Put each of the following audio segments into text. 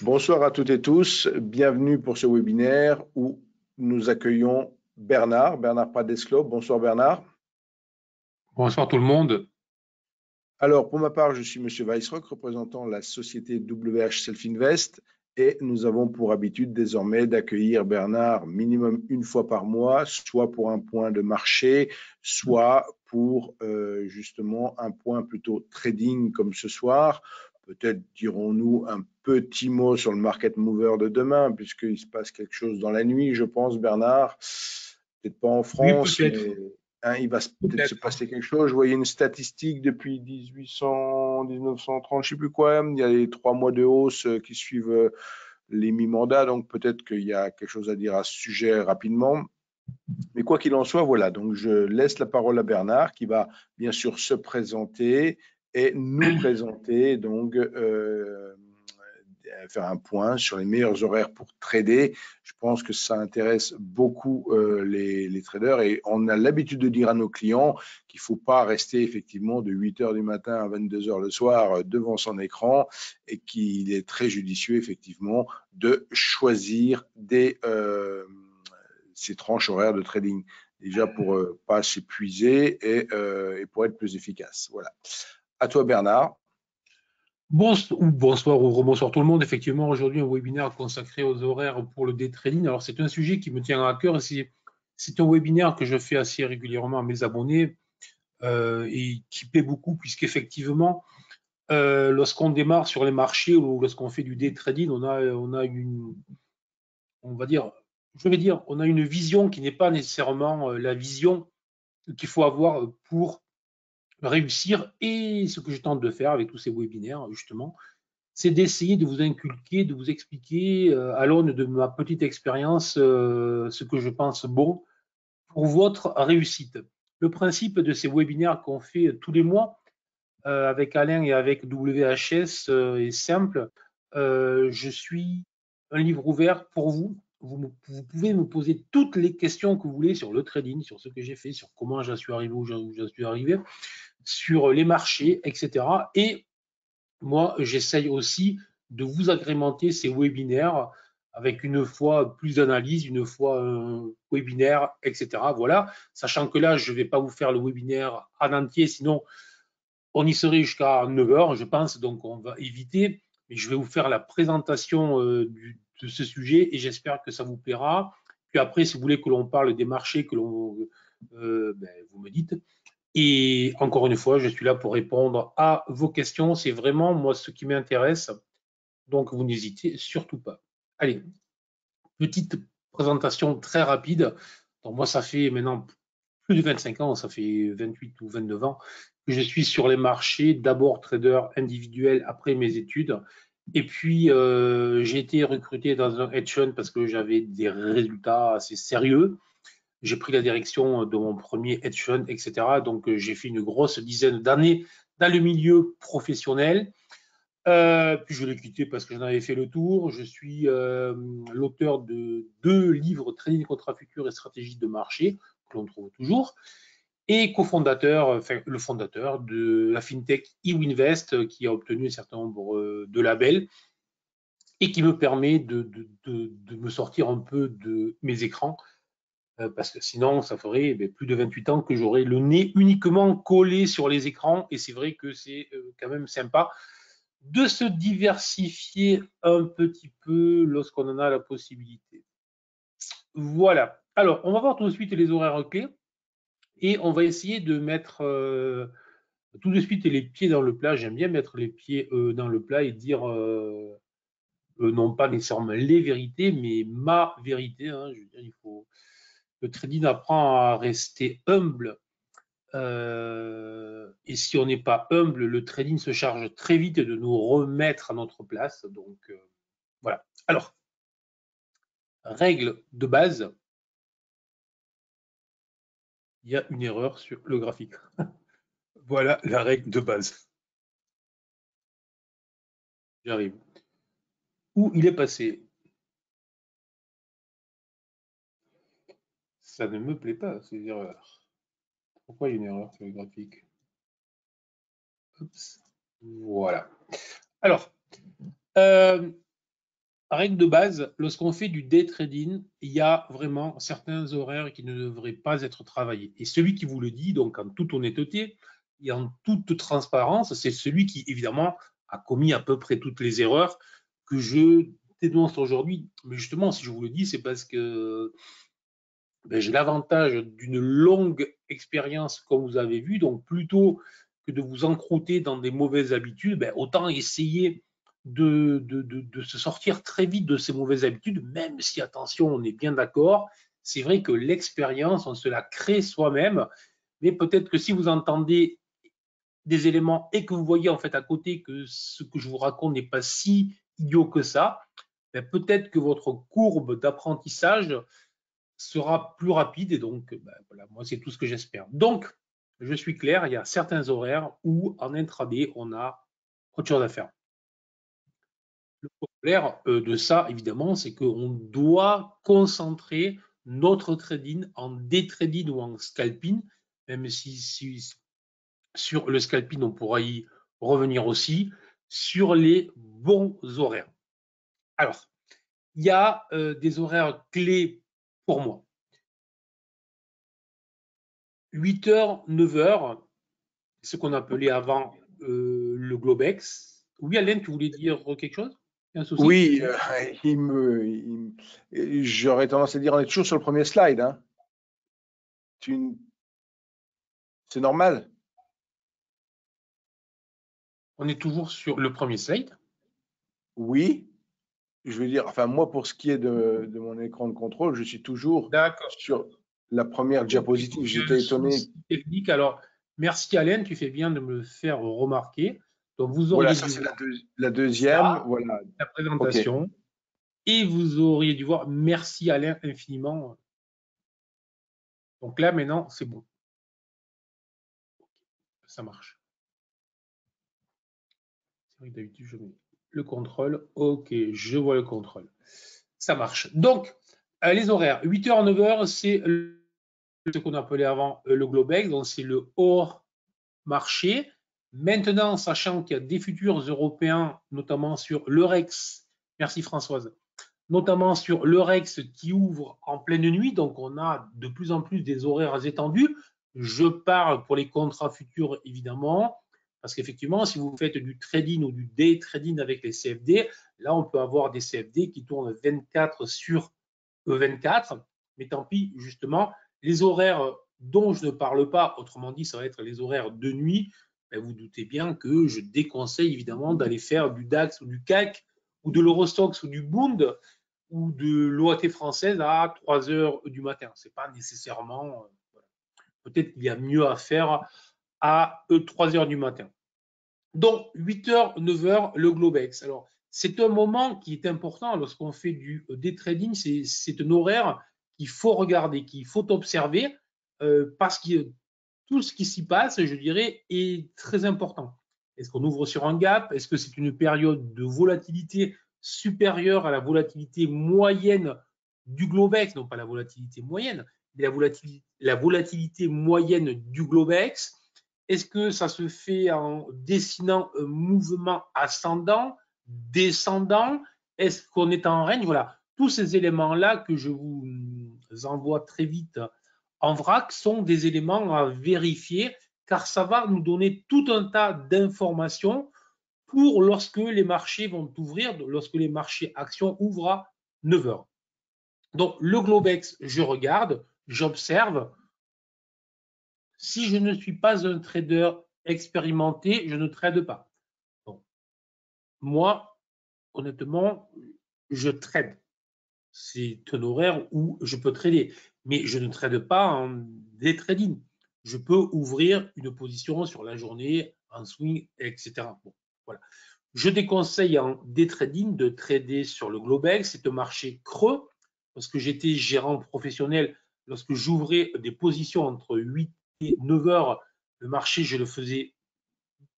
Bonsoir à toutes et tous, bienvenue pour ce webinaire où nous accueillons Bernard Pradesclos. Bonsoir Bernard. Bonsoir tout le monde. Alors pour ma part, je suis Monsieur Weissrock, représentant la société WH Self Invest et nous avons pour habitude désormais d'accueillir Bernard minimum une fois par mois, soit pour un point de marché, soit pour justement un point plutôt trading comme ce soir. Peut-être dirons-nous un petit mot sur le market mover de demain, puisqu'il se passe quelque chose dans la nuit, je pense, Bernard. Peut-être pas en Oui, France, peut-être. mais il va peut-être se Peut-être. passer quelque chose. Je voyais une statistique depuis 1800, 1930, je ne sais plus quoi. Il y a les 3 mois de hausse qui suivent les mi-mandats, donc peut-être qu'il y a quelque chose à dire à ce sujet rapidement. Mais quoi qu'il en soit, voilà, donc je laisse la parole à Bernard qui va bien sûr se présenter et nous présenter, donc faire un point sur les meilleurs horaires pour trader. Je pense que ça intéresse beaucoup les traders et on a l'habitude de dire à nos clients qu'il ne faut pas rester effectivement de 8 heures du matin à 22 heures le soir devant son écran et qu'il est très judicieux effectivement de choisir ces tranches horaires de trading, déjà pour pas s'épuiser et pour être plus efficace. Voilà. À toi Bernard. Bonsoir ou rebonsoir tout le monde. Effectivement, aujourd'hui, un webinaire consacré aux horaires pour le day trading. Alors, c'est un sujet qui me tient à cœur. C'est un webinaire que je fais assez régulièrement à mes abonnés et qui plaît beaucoup, puisqu'effectivement, lorsqu'on démarre sur les marchés ou lorsqu'on fait du day trading, on a une, on va dire, on a une vision qui n'est pas nécessairement la vision qu'il faut avoir pour réussir. Et ce que je tente de faire avec tous ces webinaires, justement, c'est d'essayer de vous inculquer, de vous expliquer à l'aune de ma petite expérience ce que je pense bon pour votre réussite. Le principe de ces webinaires qu'on fait tous les mois avec Alain et avec WHS est simple. Je suis un livre ouvert pour vous. Vous pouvez me poser toutes les questions que vous voulez sur le trading, sur ce que j'ai fait, sur comment j'en suis arrivé où j'en suis arrivé, sur les marchés, etc. Et moi, j'essaye aussi de vous agrémenter ces webinaires avec une fois plus d'analyse, une fois un webinaire, etc. Voilà, sachant que là, je ne vais pas vous faire le webinaire en entier, sinon on y serait jusqu'à 9 heures, je pense, donc on va éviter. Mais je vais vous faire la présentation de ce sujet et j'espère que ça vous plaira. Puis après, si vous voulez que l'on parle des marchés, vous me dites. Et encore une fois, je suis là pour répondre à vos questions. C'est vraiment moi ce qui m'intéresse. Donc, vous n'hésitez surtout pas. Allez, petite présentation très rapide. Donc, moi, ça fait maintenant plus de 25 ans, ça fait 28 ou 29 ans que je suis sur les marchés, d'abord trader individuel après mes études. Et puis, j'ai été recruté dans un hedge fund parce que j'avais des résultats assez sérieux. J'ai pris la direction de mon premier hedge fund, etc. Donc, j'ai fait une grosse dizaine d'années dans le milieu professionnel. Puis je l'ai quitté parce que j'en avais fait le tour. Je suis l'auteur de 2 livres, Trading contre futur et stratégie de marché, que l'on trouve toujours, et cofondateur, enfin le fondateur de la fintech eWinvest, qui a obtenu un certain nombre de labels et qui me permet de me sortir un peu de mes écrans parce que sinon, ça ferait plus de 28 ans que j'aurais le nez uniquement collé sur les écrans. Et c'est vrai que c'est quand même sympa de se diversifier un petit peu lorsqu'on en a la possibilité. Voilà. Alors, on va voir tout de suite les horaires clés et on va essayer de mettre tout de suite les pieds dans le plat. J'aime bien mettre les pieds dans le plat et dire non pas nécessairement les vérités, mais ma vérité. Hein. Je veux dire, le trading apprend à rester humble. Et si on n'est pas humble, le trading se charge très vite de nous remettre à notre place. Donc voilà. Alors, règle de base, il y a une erreur sur le graphique. Voilà la règle de base. J'arrive. Où il est passé? Ça ne me plaît pas, ces erreurs. Pourquoi il y a une erreur sur le graphique? Oups. Voilà. Alors, règle de base, lorsqu'on fait du day trading, il y a vraiment certains horaires qui ne devraient pas être travaillés. Et celui qui vous le dit, donc en toute honnêteté et en toute transparence, c'est celui qui, évidemment, a commis à peu près toutes les erreurs que je dénonce aujourd'hui. Mais justement, si je vous le dis, c'est parce que j'ai l'avantage d'une longue expérience, comme vous avez vu. Donc, plutôt que de vous encrouter dans des mauvaises habitudes, autant essayer de se sortir très vite de ces mauvaises habitudes, même si, attention, on est bien d'accord, c'est vrai que l'expérience, on se la crée soi-même, mais peut-être que si vous entendez des éléments et que vous voyez en fait à côté que ce que je vous raconte n'est pas si idiot que ça, peut-être que votre courbe d'apprentissage sera plus rapide et donc voilà, moi c'est tout ce que j'espère. Donc, je suis clair, il y a certains horaires où en intraday, on a autre chose à faire. Le corollaire de ça, évidemment, c'est qu'on doit concentrer notre trading en day trading ou en scalping, même si sur le scalping, on pourra y revenir aussi, sur les bons horaires. Alors, il y a des horaires clés pour moi. 8h, 9h, ce qu'on appelait avant le Globex. Oui, Alain, tu voulais dire quelque chose? Un souci? Oui, j'aurais tendance à dire, on est toujours sur le premier slide, hein. C'est normal. On est toujours sur le premier slide. Oui, je veux dire, enfin moi, pour ce qui est de mon écran de contrôle, je suis toujours D'accord. sur la première Okay. diapositive. Il y a un J'étais étonné. souci technique. Alors, merci Alain, tu fais bien de me le faire remarquer. Donc, vous Voilà, auriez ça dû c'est voir la deuxième. ça, Voilà. la OK. présentation, et vous auriez dû voir, merci Alain infiniment. Donc là, maintenant, c'est bon. Ça marche. C'est vrai que d'habitude, je mets le contrôle. OK, je vois le contrôle. Ça marche. Donc, les horaires, 8h, 9h, c'est ce qu'on appelait avant le Globex, donc c'est le hors marché. Maintenant, sachant qu'il y a des futurs européens, notamment sur l'Eurex, merci Françoise, notamment sur l'Eurex qui ouvre en pleine nuit, donc on a de plus en plus des horaires étendus. Je parle pour les contrats futurs, évidemment, parce qu'effectivement, si vous faites du trading ou du day trading avec les CFD, là, on peut avoir des CFD qui tournent 24 sur 24, mais tant pis, justement, les horaires dont je ne parle pas, autrement dit, ça va être les horaires de nuit, vous doutez bien que je déconseille évidemment d'aller faire du DAX ou du CAC ou de l'Eurostoxx ou du Bund ou de l'OAT française à 3 heures du matin. Ce n'est pas nécessairement, voilà. Peut-être qu'il y a mieux à faire à 3 heures du matin. Donc, 8h, 9h, le Globex. Alors, c'est un moment qui est important lorsqu'on fait du day trading. C'est un horaire qu'il faut regarder, qu'il faut observer, parce que tout ce qui s'y passe, je dirais, est très important. Est-ce qu'on ouvre sur un gap? Est-ce que c'est une période de volatilité supérieure à la volatilité moyenne du Globex? Non pas la volatilité moyenne, mais la volatilité moyenne du Globex. Est-ce que ça se fait en dessinant un mouvement ascendant, descendant? Est-ce qu'on est en règne? Voilà, tous ces éléments-là que je vous envoie très vite en vrac sont des éléments à vérifier car ça va nous donner tout un tas d'informations pour lorsque les marchés vont ouvrir, lorsque les marchés actions ouvrent à 9 heures. Donc, le Globex, je regarde, j'observe. Si je ne suis pas un trader expérimenté, je ne trade pas. Bon. Moi, honnêtement, je trade. C'est un horaire où je peux trader, mais je ne trade pas en day trading. Je peux ouvrir une position sur la journée, en swing, etc. Bon, voilà. Je déconseille en day trading de trader sur le Globex, c'est un marché creux, parce que j'étais gérant professionnel lorsque j'ouvrais des positions entre 8 et 9 heures, le marché, je le faisais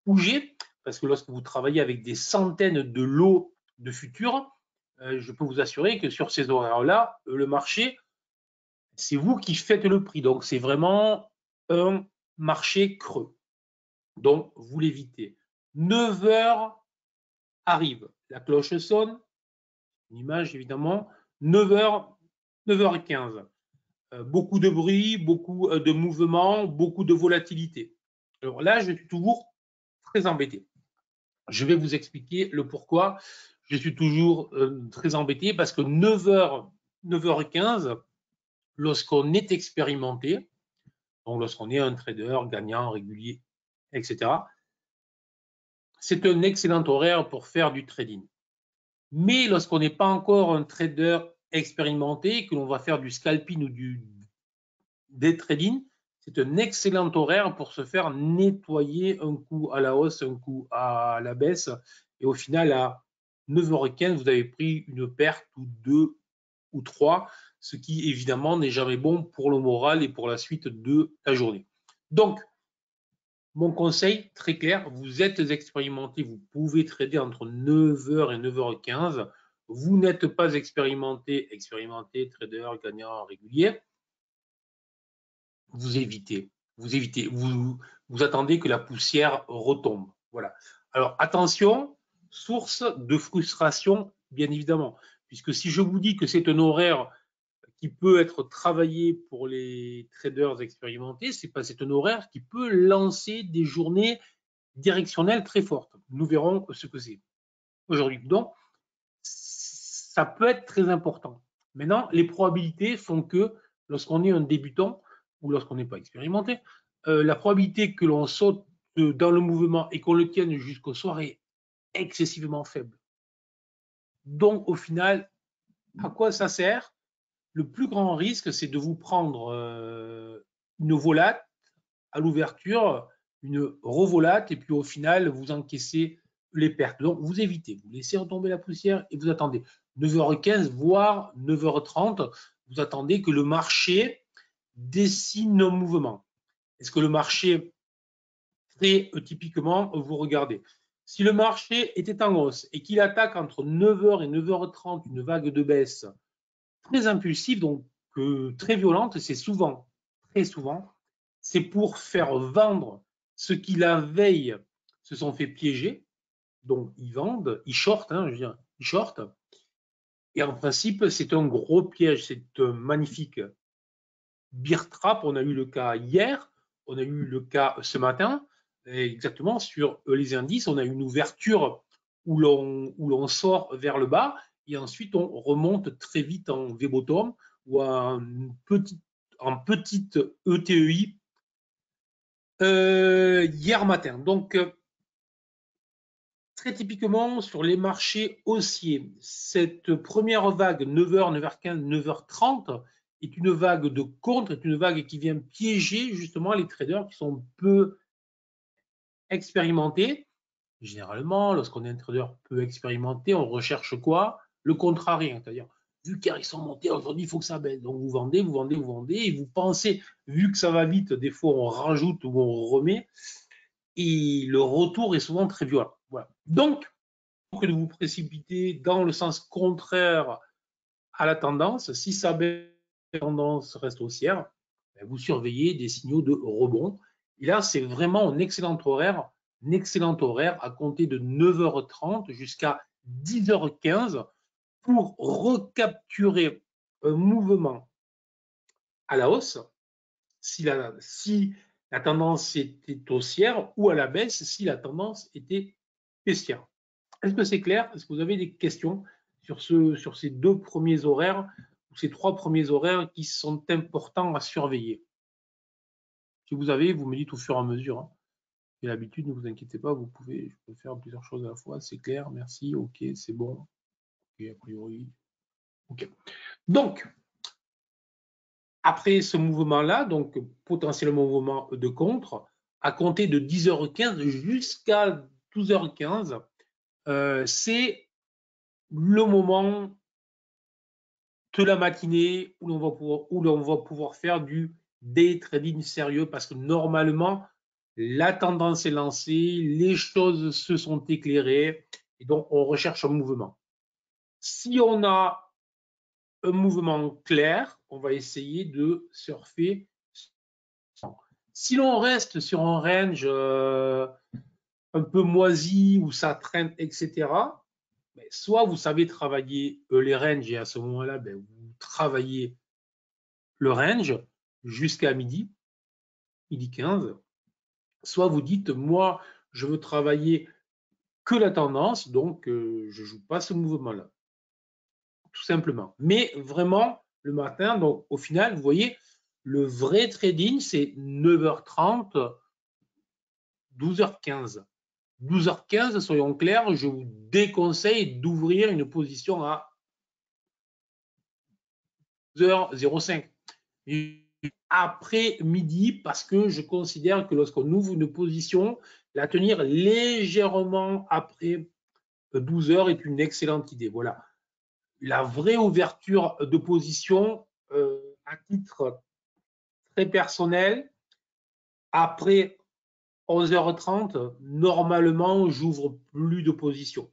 bouger, parce que lorsque vous travaillez avec des centaines de lots de futurs, je peux vous assurer que sur ces horaires-là, le marché, c'est vous qui faites le prix. Donc, c'est vraiment un marché creux. Donc, vous l'évitez. 9 heures arrive, la cloche sonne, Une image, évidemment, 9h, 9h15. Beaucoup de bruit, beaucoup de mouvements, beaucoup de volatilité. Alors là, je suis toujours très embêté. Je vais vous expliquer le pourquoi. Je suis toujours très embêté parce que 9h, 9h15, lorsqu'on est expérimenté, donc lorsqu'on est un trader gagnant, régulier, etc., c'est un excellent horaire pour faire du trading. Mais lorsqu'on n'est pas encore un trader expérimenté, que l'on va faire du scalping ou du day trading, c'est un excellent horaire pour se faire nettoyer un coup à la hausse, un coup à la baisse. Et au final, à 9h15, vous avez pris une perte ou deux ou trois, ce qui évidemment n'est jamais bon pour le moral et pour la suite de la journée. Donc, mon conseil très clair, vous êtes expérimenté, vous pouvez trader entre 9h et 9h15. Vous n'êtes pas expérimenté, trader, gagnant, régulier. Vous évitez, vous attendez que la poussière retombe. Voilà. Alors attention, source de frustration, bien évidemment, puisque si je vous dis que c'est un horaire qui peut être travaillé pour les traders expérimentés, c'est un horaire qui peut lancer des journées directionnelles très fortes. Nous verrons ce que c'est aujourd'hui. Donc, ça peut être très important. Maintenant, les probabilités font que lorsqu'on est un débutant ou lorsqu'on n'est pas expérimenté, la probabilité que l'on saute dans le mouvement et qu'on le tienne jusqu'au soir est excessivement faible. Donc, au final, à quoi ça sert? Le plus grand risque, c'est de vous prendre une volate à l'ouverture, une revolate, et puis au final, vous encaissez les pertes. Donc, vous évitez, vous laissez retomber la poussière et vous attendez 9h15, voire 9h30, vous attendez que le marché dessine un mouvement. Est-ce que le marché, très typiquement, vous regardez, si le marché était en hausse et qu'il attaque entre 9h et 9h30 une vague de baisse très impulsive, donc très violente, c'est souvent, très souvent, c'est pour faire vendre ceux qui la veille se sont fait piéger. Donc ils vendent, ils shortent, je veux dire, ils shortent. Et en principe, c'est un gros piège, c'est un magnifique bear trap. On a eu le cas hier, on a eu le cas ce matin. Exactement sur les indices, on a une ouverture où l'on sort vers le bas et ensuite on remonte très vite en V-bottom ou en petite ETEI hier matin. Donc, très typiquement sur les marchés haussiers, cette première vague 9h, 9h15, 9h30 est une vague de contre, est une vague qui vient piéger justement les traders qui sont peu expérimentés. Généralement, lorsqu'on est un trader peu expérimenté, on recherche quoi? Le contraire, c'est-à-dire vu qu'ils sont montés aujourd'hui, il faut que ça baisse. Donc vous vendez, vous vendez, vous vendez, et vous pensez, vu que ça va vite, des fois on rajoute ou on remet, et le retour est souvent très violent. Voilà. Donc, que de vous précipiter dans le sens contraire à la tendance, si ça baisse, la tendance reste haussière, vous surveillez des signaux de rebond. Et là, c'est vraiment un excellent horaire à compter de 9h30 jusqu'à 10h15 pour recapturer un mouvement à la hausse si la tendance était haussière ou à la baisse si la tendance était baissière. Est-ce que c'est clair? Est-ce que vous avez des questions sur ces deux premiers horaires ou ces trois premiers horaires qui sont importants à surveiller? Si vous avez, vous me dites au fur et à mesure. Hein. Et l'habitude, ne vous inquiétez pas, je peux faire plusieurs choses à la fois. C'est clair, merci, ok, c'est bon. Ok, a priori. Ok. Donc, après ce mouvement-là, donc potentiellement mouvement de contre, à compter de 10h15 jusqu'à 12h15, c'est le moment de la matinée où l'on va pouvoir faire du day trading sérieux parce que normalement, la tendance est lancée, les choses se sont éclairées et donc on recherche un mouvement. Si on a un mouvement clair, on va essayer de surfer. Si l'on reste sur un range un peu moisi où ça traîne, etc., soit vous savez travailler les ranges et à ce moment-là, vous travaillez le range jusqu'à midi 15, soit vous dites, moi, je veux travailler que la tendance, donc je ne joue pas ce mouvement-là, tout simplement. Mais vraiment, le matin, donc au final, vous voyez, le vrai trading, c'est 9h30, 12h15. 12h15, soyons clairs, je vous déconseille d'ouvrir une position à 12h05. Après midi, parce que je considère que lorsqu'on ouvre une position, la tenir légèrement après 12 heures est une excellente idée. Voilà. La vraie ouverture de position, à titre très personnel, après 11h30, normalement, j'ouvre plus de position.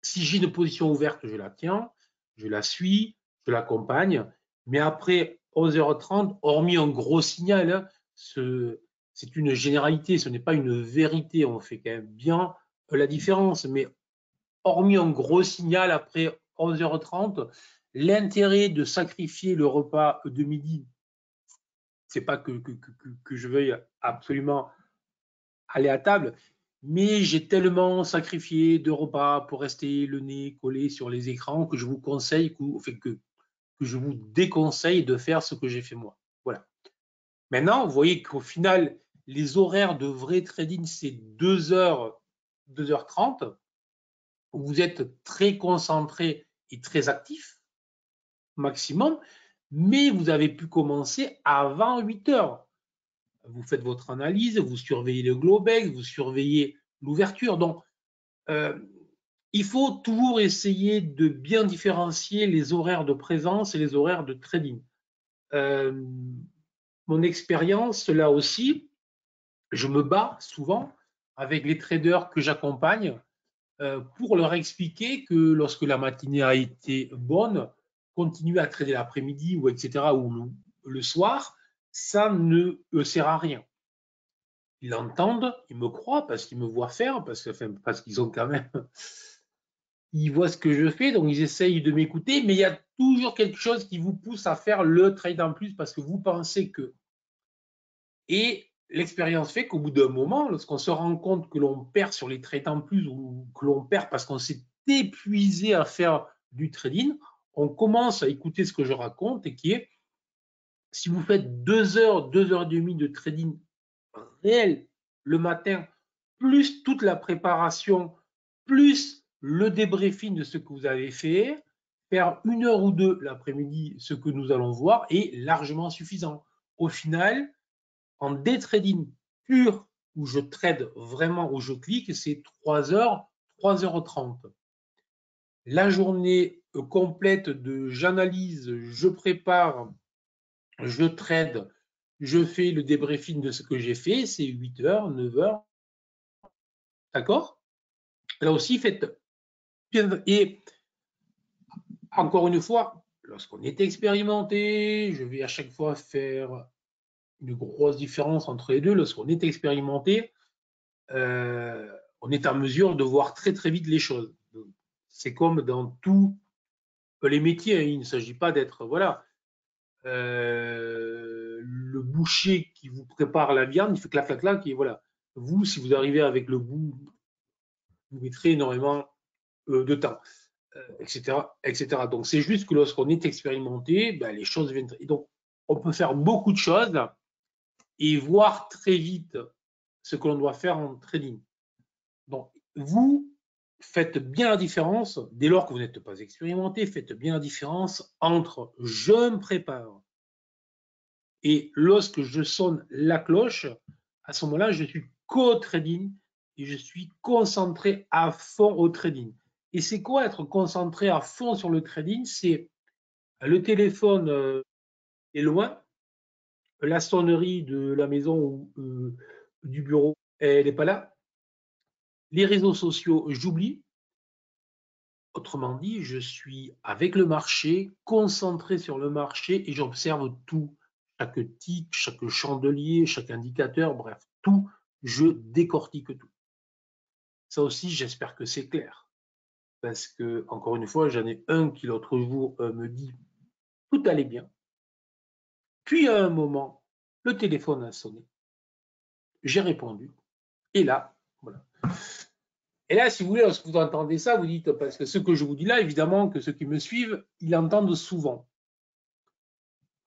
Si j'ai une position ouverte, je la tiens, je la suis, je l'accompagne. Mais après 11h30, hormis un gros signal, hein, c'est une généralité, ce n'est pas une vérité. On fait quand même bien la différence. Mais hormis un gros signal après 11h30, l'intérêt de sacrifier le repas de midi, c'est pas que je veuille absolument aller à table, mais j'ai tellement sacrifié de repas pour rester le nez collé sur les écrans que je vous conseille, que je vous déconseille de faire ce que j'ai fait moi. Voilà. Maintenant, vous voyez qu'au final, les horaires de vrai trading, c'est 2h, 2h30. Vous êtes très concentré et très actif, maximum, mais vous avez pu commencer avant 8h. Vous faites votre analyse, vous surveillez le Globex, vous surveillez l'ouverture. Donc, il faut toujours essayer de bien différencier les horaires de présence et les horaires de trading. Mon expérience, là aussi, je me bats souvent avec les traders que j'accompagne pour leur expliquer que lorsque la matinée a été bonne, continuer à trader l'après-midi ou etc. ou le soir, ça ne sert à rien. Ils l'entendent, ils me croient parce qu'ils me voient faire, parce qu'ils ont quand même, ils voient ce que je fais, donc ils essayent de m'écouter, mais il y a toujours quelque chose qui vous pousse à faire le trade en plus parce que vous pensez que. Et l'expérience fait qu'au bout d'un moment, lorsqu'on se rend compte que l'on perd sur les trades en plus ou que l'on perd parce qu'on s'est épuisé à faire du trading, on commence à écouter ce que je raconte et qui est, si vous faites 2 heures, 2h30 de trading réel le matin, plus toute la préparation, plus le débriefing de ce que vous avez fait, faire 1 heure ou 2 l'après-midi, ce que nous allons voir, est largement suffisant. Au final, en day trading pur, où je trade vraiment, où je clique, c'est 3h, 3h30. La journée complète de j'analyse, je prépare, je trade, je fais le débriefing de ce que j'ai fait, c'est 8h, 9h. D'accord? Là aussi, faites bien. Et encore une fois, lorsqu'on est expérimenté, je vais à chaque fois faire une grosse différence entre les deux. Lorsqu'on est expérimenté, on est en mesure de voir très très vite les choses. C'est comme dans tous les métiers, il ne s'agit pas d'être, voilà, le boucher qui vous prépare la viande, il fait clac clac clac, et voilà. Vous, si vous arrivez avec le goût, vous mettrez énormément de temps, etc., etc. Donc c'est juste que lorsqu'on est expérimenté, les choses viennent. Et donc on peut faire beaucoup de choses et voir très vite ce que l'on doit faire en trading. Donc, vous faites bien la différence, dès lors que vous n'êtes pas expérimenté, faites bien la différence entre je me prépare et lorsque je sonne la cloche, à ce moment-là, je suis co-trading et je suis concentré à fond au trading. Et c'est quoi être concentré à fond sur le trading? C'est le téléphone est loin, la sonnerie de la maison ou du bureau, elle n'est pas là. Les réseaux sociaux, j'oublie. Autrement dit, je suis avec le marché, concentré sur le marché et j'observe tout. Chaque tic, chaque chandelier, chaque indicateur, bref, tout, je décortique tout. Ça aussi, j'espère que c'est clair. parce que, encore une fois, j'en ai un qui l'autre jour me dit tout allait bien. Puis à un moment, le téléphone a sonné. J'ai répondu. Et là, voilà. Et là, si vous voulez, lorsque vous entendez ça, vous dites, parce que ce que je vous dis là, évidemment que ceux qui me suivent, ils l'entendent souvent.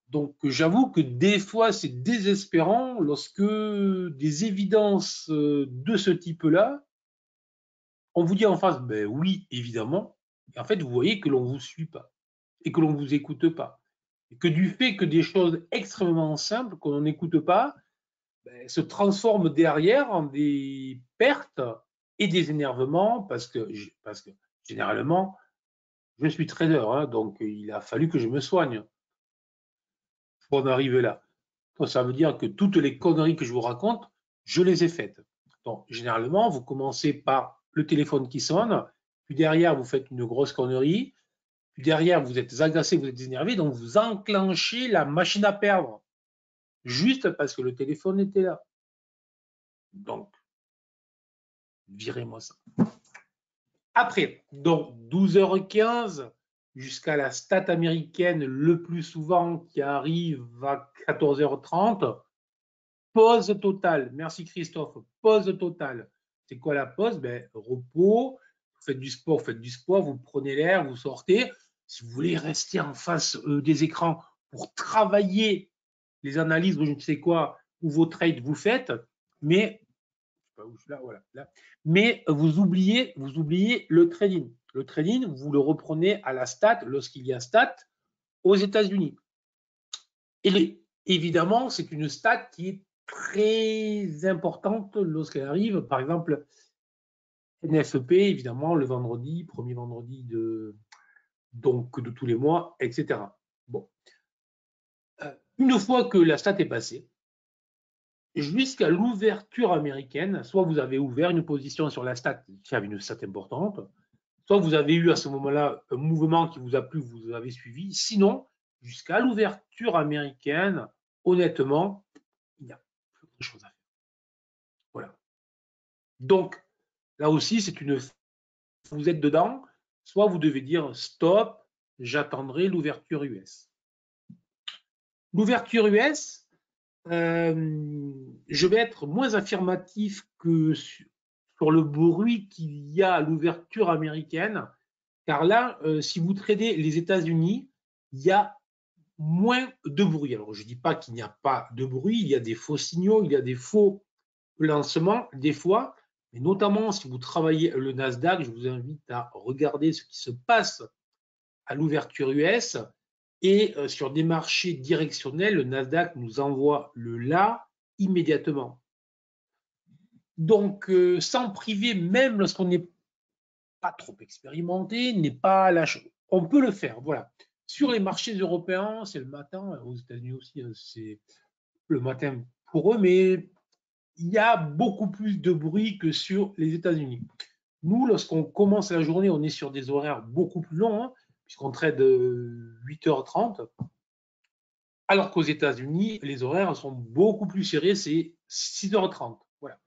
Donc j'avoue que des fois, c'est désespérant lorsque des évidences de ce type-là, on vous dit en face, ben oui, évidemment, et en fait, vous voyez que l'on ne vous suit pas et que l'on ne vous écoute pas. Et que du fait que des choses extrêmement simples qu'on n'écoute pas, ben, se transforment derrière en des pertes et des énervements parce que généralement, je suis trader, hein, donc il a fallu que je me soigne pour en arriver là. Donc, ça veut dire que toutes les conneries que je vous raconte, je les ai faites. Donc, généralement, vous commencez par le téléphone qui sonne, puis derrière, vous faites une grosse connerie, puis derrière, vous êtes agacé, vous êtes énervé, donc vous enclenchez la machine à perdre, juste parce que le téléphone était là. Donc, virez-moi ça. Après, donc 12h15 jusqu'à la stat américaine le plus souvent qui arrive à 14h30, pause totale. Merci Christophe, pause totale. C'est quoi la pause? Ben, repos, vous faites du sport, vous prenez l'air, vous sortez. Si vous voulez rester en face des écrans pour travailler les analyses ou je ne sais quoi, ou vos trades, vous faites, mais là, voilà, là. Mais vous oubliez le trading. Le trading, vous le reprenez à la stat lorsqu'il y a stat aux États-Unis. Et évidemment, c'est une stat qui est très importante lorsqu'elle arrive. Par exemple, NFP, évidemment, le vendredi, premier vendredi de tous les mois, etc. Bon. Une fois que la stat est passée, jusqu'à l'ouverture américaine, soit vous avez ouvert une position sur la stat qui avait une stat importante, soit vous avez eu à ce moment-là un mouvement qui vous a plu, vous avez suivi. Sinon, jusqu'à l'ouverture américaine, honnêtement, il n'y a plus de choses à faire. Voilà. Donc, là aussi, c'est une. Vous êtes dedans, soit vous devez dire stop, j'attendrai l'ouverture US. L'ouverture US, je vais être moins affirmatif que sur le bruit qu'il y a à l'ouverture américaine, car là, si vous tradez les États-Unis, il y a moins de bruit. Alors, je ne dis pas qu'il n'y a pas de bruit, il y a des faux signaux, il y a des faux lancements, des fois, mais notamment si vous travaillez le Nasdaq, je vous invite à regarder ce qui se passe à l'ouverture US. Et sur des marchés directionnels, le Nasdaq nous envoie le là immédiatement. Donc, sans priver, même lorsqu'on n'est pas trop expérimenté, n'est pas à la chose. On peut le faire, voilà. Sur les marchés européens, c'est le matin, aux États-Unis aussi, c'est le matin pour eux, mais il y a beaucoup plus de bruit que sur les États-Unis. Nous, lorsqu'on commence la journée, on est sur des horaires beaucoup plus longs, hein, puisqu'on trade 8h30, alors qu'aux États-Unis, les horaires sont beaucoup plus serrés, c'est 6h30. Voilà.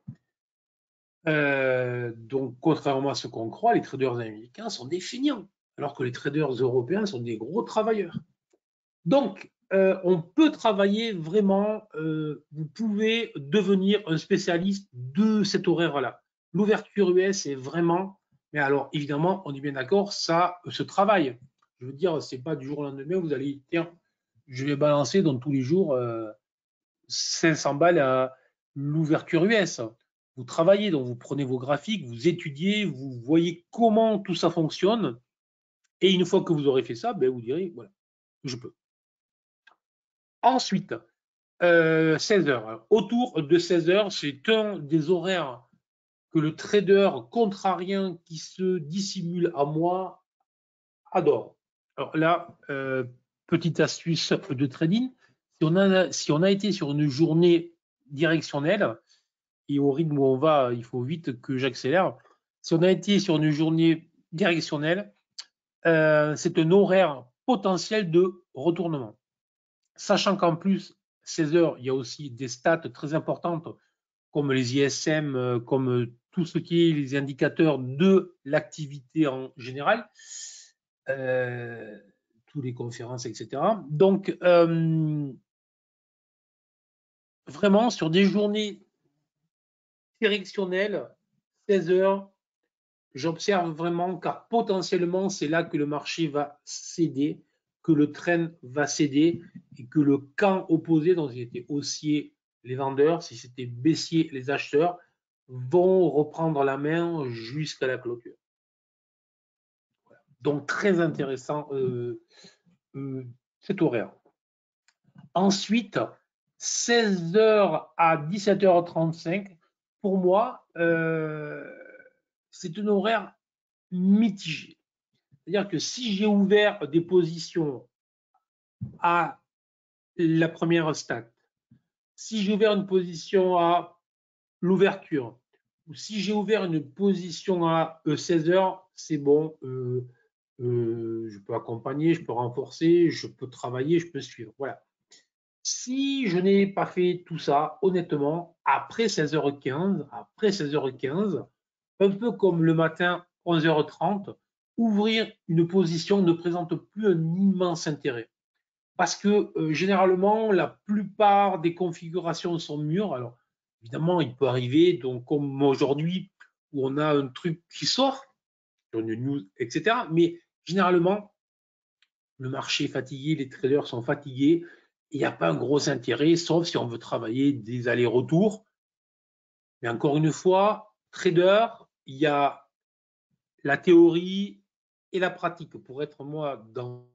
Donc, contrairement à ce qu'on croit, les traders américains sont des feignants, alors que les traders européens sont des gros travailleurs. Donc, on peut travailler vraiment, vous pouvez devenir un spécialiste de cet horaire-là. L'ouverture US est vraiment, mais alors évidemment, on est bien d'accord, ça se travaille. Je veux dire, c'est pas du jour au lendemain, vous allez, tiens, je vais balancer dans tous les jours 500 balles à l'ouverture US. Vous travaillez, donc vous prenez vos graphiques, vous étudiez, vous voyez comment tout ça fonctionne. Et une fois que vous aurez fait ça, ben vous direz, voilà, je peux. Ensuite, 16 heures. Autour de 16 heures, c'est un des horaires que le trader contrarien qui se dissimule à moi adore. Alors là, petite astuce de trading, si on a été sur une journée directionnelle, et au rythme où on va, il faut vite que j'accélère. Si on a été sur une journée directionnelle, c'est un horaire potentiel de retournement. Sachant qu'en plus, 16 heures, il y a aussi des stats très importantes comme les ISM, comme tout ce qui est les indicateurs de l'activité en général, toutes les conférences, etc. Donc, vraiment, sur des journées directionnelles, 16 heures, j'observe vraiment, car potentiellement, c'est là que le marché va céder, que le trend va céder et que le camp opposé, donc il était haussier les vendeurs, si c'était baissier les acheteurs, vont reprendre la main jusqu'à la clôture. Donc très intéressant cet horaire. Ensuite, 16h à 17h35, pour moi, c'est un horaire mitigé. C'est-à-dire que si j'ai ouvert des positions à la première stack, si j'ai ouvert une position à l'ouverture, ou si j'ai ouvert une position à 16 heures, c'est bon, je peux accompagner, je peux renforcer, je peux travailler, je peux suivre. Voilà. Si je n'ai pas fait tout ça, honnêtement, après 16h15, un peu comme le matin 11h30, ouvrir une position ne présente plus un immense intérêt. Parce que généralement, la plupart des configurations sont mûres. Alors, évidemment, il peut arriver, donc comme aujourd'hui, où on a un truc qui sort, sur une news, etc. Mais généralement, le marché est fatigué, les traders sont fatigués, il n'y a pas un gros intérêt, sauf si on veut travailler des allers-retours. Mais encore une fois, trader, il y a la théorie et la pratique. Pour être moi dans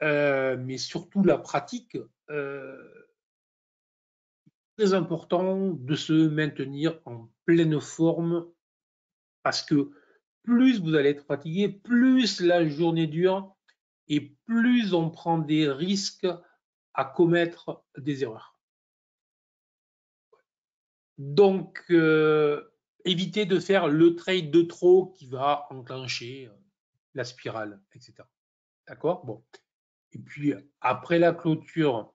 mais surtout la pratique, très important de se maintenir en pleine forme parce que plus vous allez être fatigué, plus la journée dure et plus on prend des risques à commettre des erreurs. Donc, évitez de faire le trade de trop qui va enclencher la spirale, etc. D'accord? Bon. Et puis, après la clôture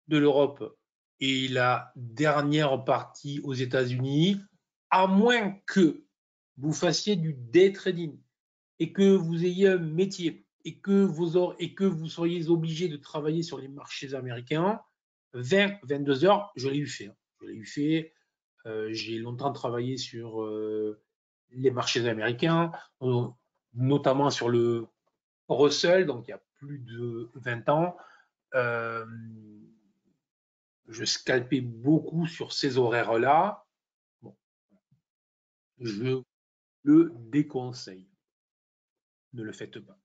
de l'Europe et la dernière partie aux États-Unis, à moins que vous fassiez du day trading et que vous ayez un métier et que vous soyez obligé de travailler sur les marchés américains, 20-22 heures, je l'ai eu fait. Je l'ai eu fait. J'ai longtemps travaillé sur les marchés américains, notamment sur le Russell, donc il y a plus de 20 ans. Je scalpais beaucoup sur ces horaires-là. Bon, je le déconseille. Ne le faites pas.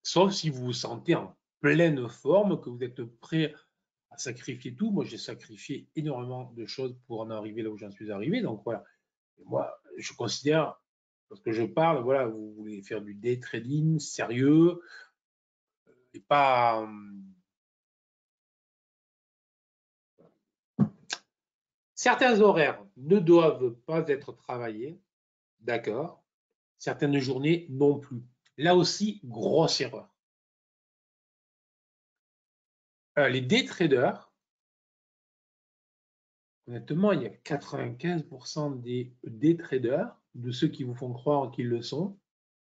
Sauf si vous vous sentez en pleine forme, que vous êtes prêt à sacrifier tout. Moi, j'ai sacrifié énormément de choses pour en arriver là où j'en suis arrivé. Donc voilà. Et moi, je considère, parce que je parle, voilà, vous voulez faire du day trading sérieux et pas. Certains horaires ne doivent pas être travaillés, d'accord. Certaines journées non plus. Là aussi, grosse erreur. Les day traders, honnêtement, il y a 95% des day traders, de ceux qui vous font croire qu'ils le sont,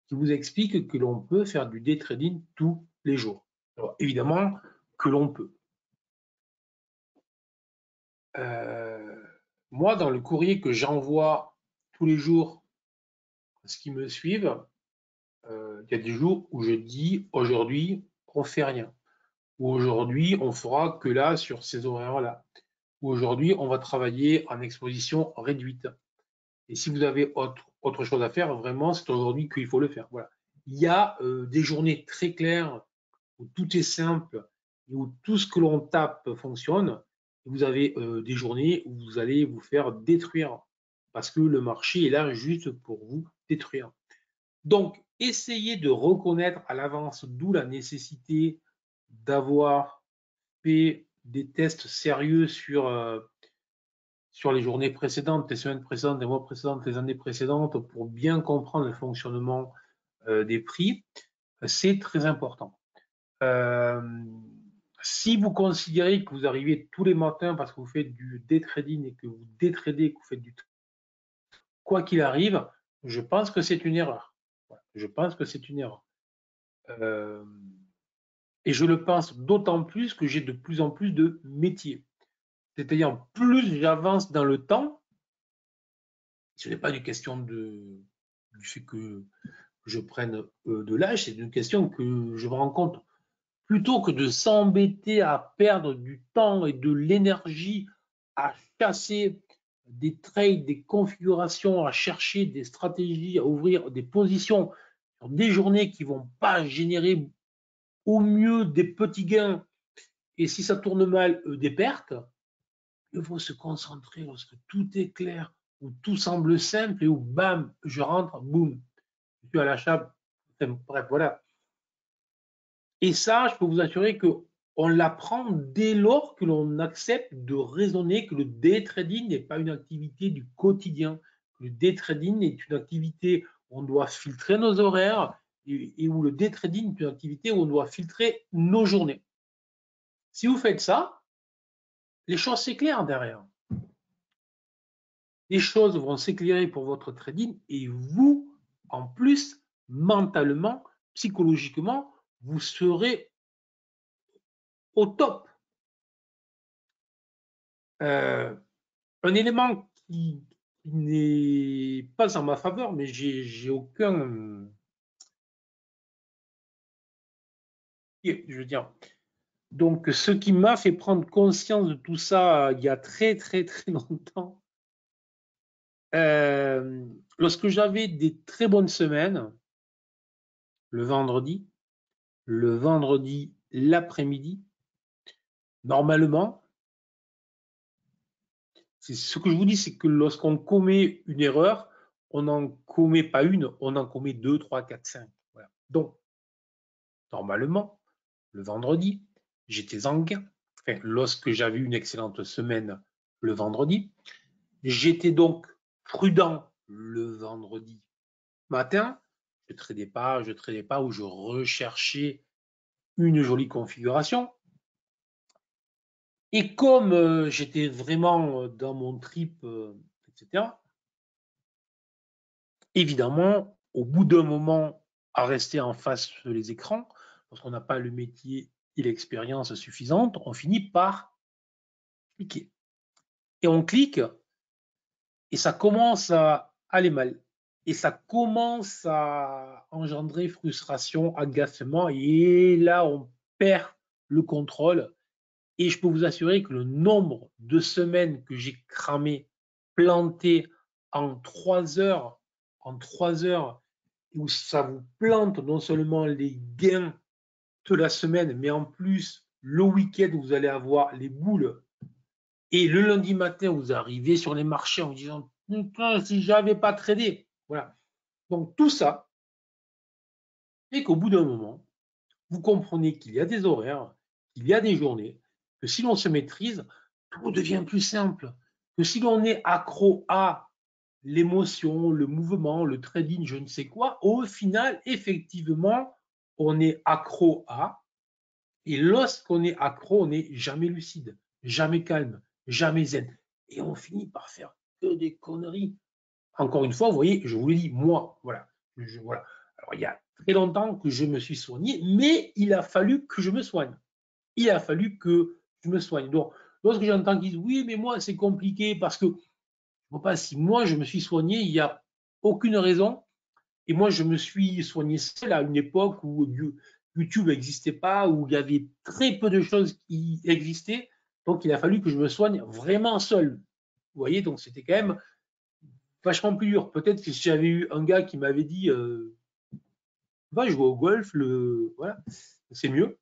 qui vous expliquent que l'on peut faire du day trading tous les jours. Alors, évidemment que l'on peut. Moi, dans le courrier que j'envoie tous les jours à ceux qui me suivent, il y a des jours où je dis aujourd'hui, on ne fait rien. Ou aujourd'hui, on fera que là sur ces horaires-là. Ou aujourd'hui, on va travailler en exposition réduite. Et si vous avez autre chose à faire, vraiment, c'est aujourd'hui qu'il faut le faire. Voilà. Il y a des journées très claires où tout est simple et où tout ce que l'on tape fonctionne. Et vous avez des journées où vous allez vous faire détruire parce que le marché est là juste pour vous détruire. Donc, essayez de reconnaître à l'avance, d'où la nécessité d'avoir fait des tests sérieux sur les journées précédentes, les semaines précédentes, les mois précédents, les années précédentes, pour bien comprendre le fonctionnement des prix, c'est très important. Si vous considérez que vous arrivez tous les matins parce que vous faites du day trading et que vous détradez, que vous faites du quoi qu'il arrive, je pense que c'est une erreur. Voilà, je pense que c'est une erreur. Et je le pense d'autant plus que j'ai de plus en plus de métiers. C'est-à-dire, plus j'avance dans le temps, ce n'est pas une question du fait que je prenne de l'âge, c'est une question que je me rends compte, plutôt que de s'embêter à perdre du temps et de l'énergie à chasser des trades, des configurations, à chercher des stratégies, à ouvrir des positions sur des journées qui ne vont pas générer au mieux des petits gains et si ça tourne mal, des pertes, il faut se concentrer lorsque tout est clair, où tout semble simple et où bam, je rentre, boum, je suis à l'achat. Bref, voilà. Et ça, je peux vous assurer qu'on l'apprend dès lors que l'on accepte de raisonner que le day trading n'est pas une activité du quotidien. Le day trading est une activité où on doit filtrer nos horaires et où le day trading est une activité où on doit filtrer nos journées. Si vous faites ça, les choses s'éclairent derrière. Les choses vont s'éclairer pour votre trading et vous, en plus, mentalement, psychologiquement, vous serez au top. Un élément qui n'est pas en ma faveur, mais j'ai aucun, je veux dire. Donc, ce qui m'a fait prendre conscience de tout ça il y a très très très longtemps, lorsque j'avais des très bonnes semaines, le vendredi l'après-midi, normalement, c'est ce que je vous dis, c'est que lorsqu'on commet une erreur, on n'en commet pas une, on en commet 2, 3, 4, 5. Voilà. Donc, normalement, le vendredi, j'étais en gain. Enfin, lorsque j'avais une excellente semaine le vendredi, j'étais donc prudent le vendredi matin. Je ne tradais pas, ou je recherchais une jolie configuration. Et comme j'étais vraiment dans mon trip, etc., évidemment, au bout d'un moment à rester en face des écrans, lorsqu'on n'a pas le métier et l'expérience suffisante, on finit par cliquer. Et on clique et ça commence à aller mal. Et ça commence à engendrer frustration, agacement. Et là, on perd le contrôle. Et je peux vous assurer que le nombre de semaines que j'ai cramé, planté en 3 heures, où ça vous plante non seulement les gains de la semaine, mais en plus le week-end où vous allez avoir les boules. Et le lundi matin, vous arrivez sur les marchés en vous disant putain, si j'avais pas tradé. Voilà. Donc tout ça fait qu'au bout d'un moment, vous comprenez qu'il y a des horaires, qu'il y a des journées, que si l'on se maîtrise, tout devient plus simple. Que si l'on est accro à l'émotion, le mouvement, le trading, je ne sais quoi, au final, effectivement, on est accro à. Et lorsqu'on est accro, on n'est jamais lucide, jamais calme, jamais zen. Et on finit par faire que des conneries. Encore une fois, vous voyez, je vous l'ai dit, moi, voilà. Voilà. Alors, il y a très longtemps que je me suis soigné, mais il a fallu que je me soigne. Il a fallu que je me soigne. Donc, lorsque j'entends qu'ils disent oui, mais moi, c'est compliqué parce que, je ne sais pas, si moi, je me suis soigné, il n'y a aucune raison. Et moi, je me suis soigné seul à une époque où YouTube n'existait pas, où il y avait très peu de choses qui existaient. Donc, il a fallu que je me soigne vraiment seul. Vous voyez, donc c'était quand même vachement plus dur. Peut-être que si j'avais eu un gars qui m'avait dit va jouer au golf, voilà, c'est mieux.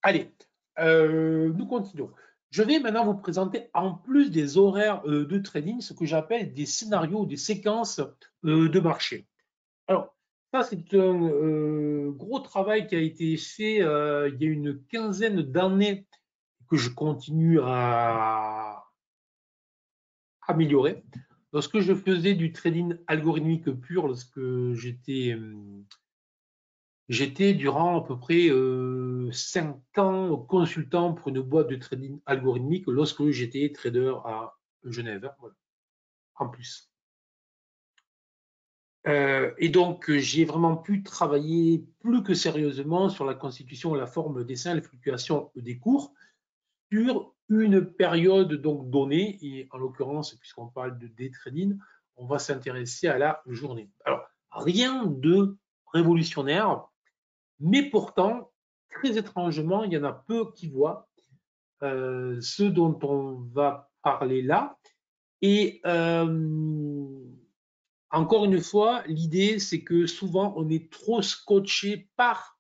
Allez, nous continuons. Je vais maintenant vous présenter, en plus des horaires de trading, ce que j'appelle des scénarios, des séquences de marché. Alors, ça, c'est un gros travail qui a été fait il y a une quinzaine d'années que je continue à améliorer. Lorsque je faisais du trading algorithmique pur, lorsque j'étais J'étais durant à peu près 5 ans consultant pour une boîte de trading algorithmique lorsque j'étais trader à Genève, hein, voilà, en plus. Et donc, j'ai vraiment pu travailler plus que sérieusement sur la constitution, la forme, le dessin, les fluctuations des cours sur une période donc donnée. Et en l'occurrence, puisqu'on parle de day trading, on va s'intéresser à la journée. Alors, rien de révolutionnaire, mais pourtant, très étrangement, il y en a peu qui voient ce dont on va parler là. Et encore une fois, l'idée, c'est que souvent, on est trop scotché par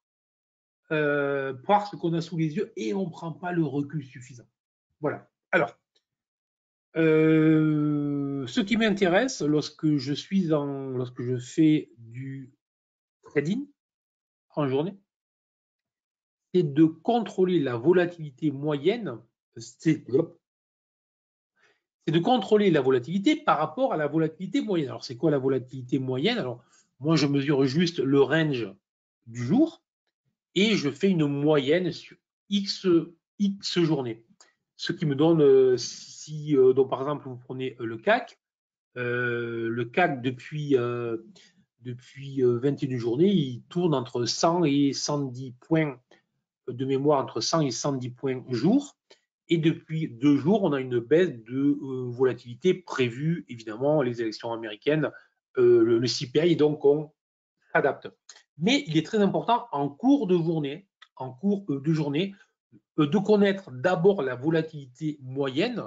ce qu'on a sous les yeux et on ne prend pas le recul suffisant. Voilà. Alors, ce qui m'intéresse lorsque je fais du trading en journée, c'est de contrôler la volatilité moyenne. C'est de contrôler la volatilité par rapport à la volatilité moyenne. Alors, c'est quoi la volatilité moyenne? Alors, moi, je mesure juste le range du jour et je fais une moyenne sur X journées. Ce qui me donne, donc par exemple, vous prenez le CAC depuis 21 journées, il tourne entre 100 et 110 points de mémoire, entre 100 et 110 points jour. Et depuis 2 jours, on a une baisse de volatilité prévue, évidemment, les élections américaines, le CPI, donc on s'adapte. Mais il est très important en cours de journée, de connaître d'abord la volatilité moyenne,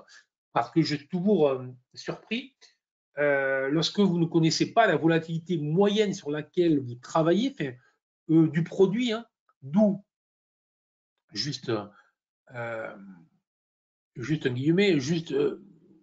parce que je suis toujours surpris lorsque vous ne connaissez pas la volatilité moyenne sur laquelle vous travaillez, du produit, hein, d'où juste un guillemet,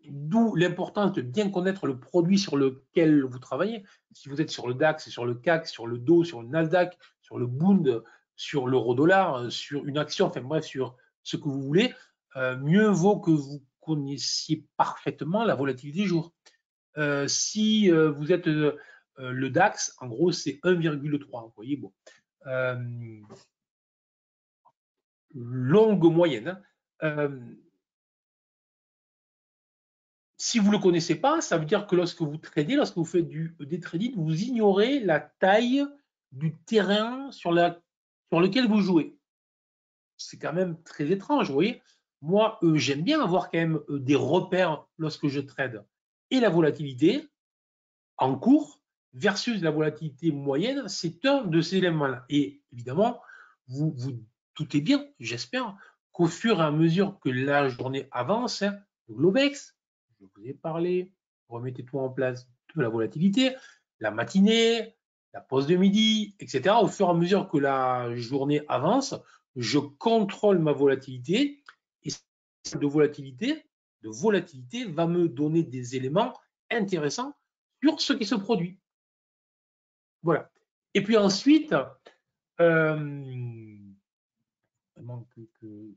d'où l'importance de bien connaître le produit sur lequel vous travaillez. Si vous êtes sur le DAX, sur le CAC, sur le DO, sur le Nasdaq, sur le Bund, sur l'euro-dollar, sur une action, enfin bref, sur ce que vous voulez, mieux vaut que vous connaissiez parfaitement la volatilité du jour. Si vous êtes le DAX, en gros, c'est 1,3. Vous voyez, bon. Longue moyenne. Si vous ne le connaissez pas, ça veut dire que lorsque vous tradez, lorsque vous faites des trading, vous ignorez la taille du terrain sur lequel vous jouez. C'est quand même très étrange, vous voyez. Moi, j'aime bien avoir quand même des repères lorsque je trade. Et la volatilité en cours versus la volatilité moyenne, c'est un de ces éléments-là. Et évidemment, vous doutez bien, j'espère, qu'au fur et à mesure que la journée avance, hein, le Globex, je vous ai parlé, remettez tout en place de la volatilité, la matinée, la pause de midi, etc. Au fur et à mesure que la journée avance, je contrôle ma volatilité et cette volatilité va me donner des éléments intéressants sur ce qui se produit. Voilà. Et puis ensuite, que